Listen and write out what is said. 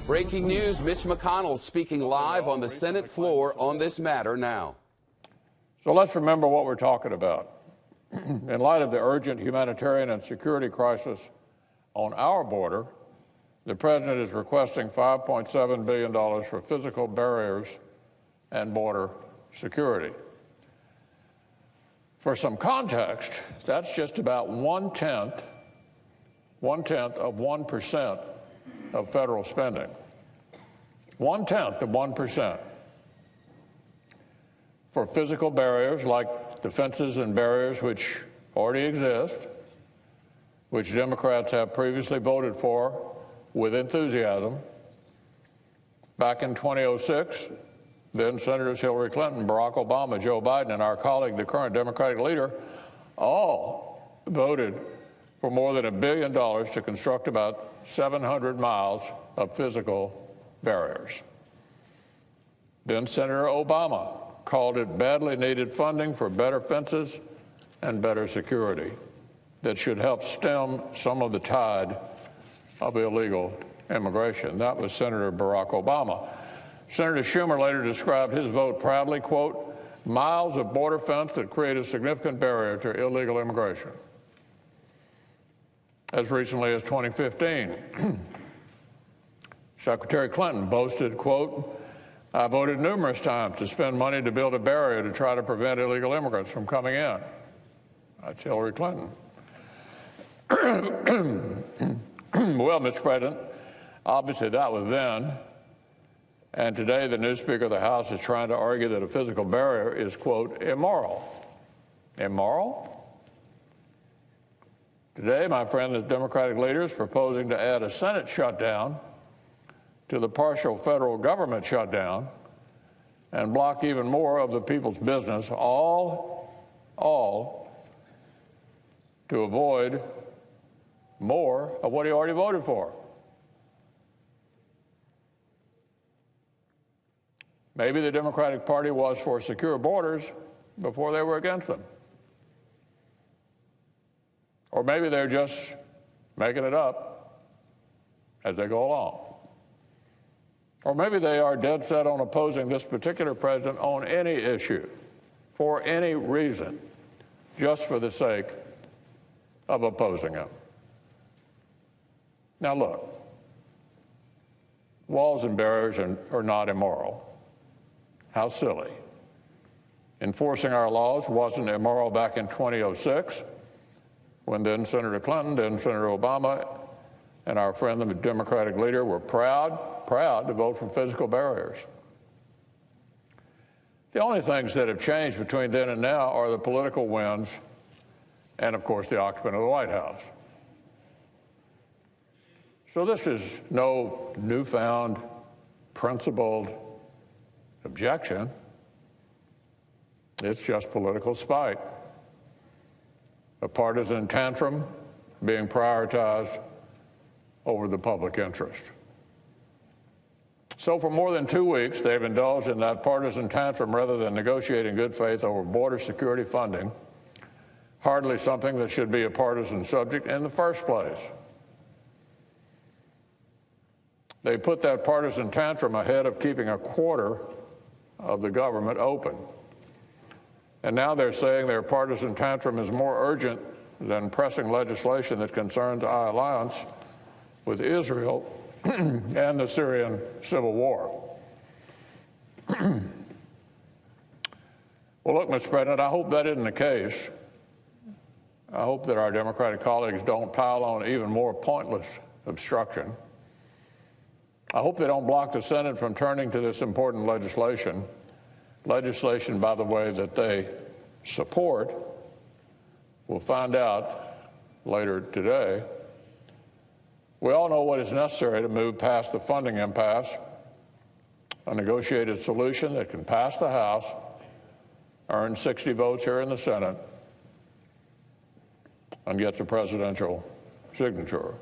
Breaking news, Mitch McConnell speaking live on the Senate floor on this matter now. So let's remember what we're talking about. In light of the urgent humanitarian and security crisis on our border, the President is requesting $5.7 billion for physical barriers and border security. For some context, that's just about one-tenth of 1% of federal spending. 1/10 of 1%. For physical barriers like the fences and barriers which already exist, which Democrats have previously voted for with enthusiasm. Back in 2006, then Senators Hillary Clinton, Barack Obama, Joe Biden, and our colleague, the current Democratic leader, all voted for more than $1 billion to construct about 700 miles of physical barriers. Then Senator Obama called it badly needed funding for better fences and better security that should help stem some of the tide of illegal immigration. That was Senator Barack Obama. Senator Schumer later described his vote proudly, quote, miles of border fence that create a significant barrier to illegal immigration. As recently as 2015, Secretary Clinton boasted, quote, I voted numerous times to spend money to build a barrier to try to prevent illegal immigrants from coming in. That's Hillary Clinton. Well, Mr. President, obviously that was then, and today the new Speaker of the House is trying to argue that a physical barrier is, quote, immoral. Immoral? Today, my friend, the Democratic leader is proposing to add a Senate shutdown to the partial federal government shutdown and block even more of the people's business, all to avoid more of what he already voted for. Maybe the Democratic Party was for secure borders before they were against them. Or maybe they're just making it up as they go along. Or maybe they are dead set on opposing this particular president on any issue, for any reason, just for the sake of opposing him. Now look, walls and barriers are not immoral. How silly. Enforcing our laws wasn't immoral back in 2006, when then Senator Clinton, then Senator Obama, and our friend, the Democratic leader, were proud to vote for physical barriers. The only things that have changed between then and now are the political winds and, of course, the occupant of the White House. So this is no newfound, principled objection. It's just political spite, a partisan tantrum being prioritized over the public interest. So for more than 2 weeks, they've indulged in that partisan tantrum rather than negotiating good faith over border security funding, hardly something that should be a partisan subject in the first place. They put that partisan tantrum ahead of keeping a quarter of the government open. And now they're saying their partisan tantrum is more urgent than pressing legislation that concerns our alliance with Israel and the Syrian civil war. Well, look, Mr. President, I hope that isn't the case. I hope that our Democratic colleagues don't pile on even more pointless obstruction. I hope they don't block the Senate from turning to this important legislation, by the way, that they support. We'll find out later today. We all know what is necessary to move past the funding impasse, a negotiated solution that can pass the House, earn 60 votes here in the Senate, and gets a presidential signature.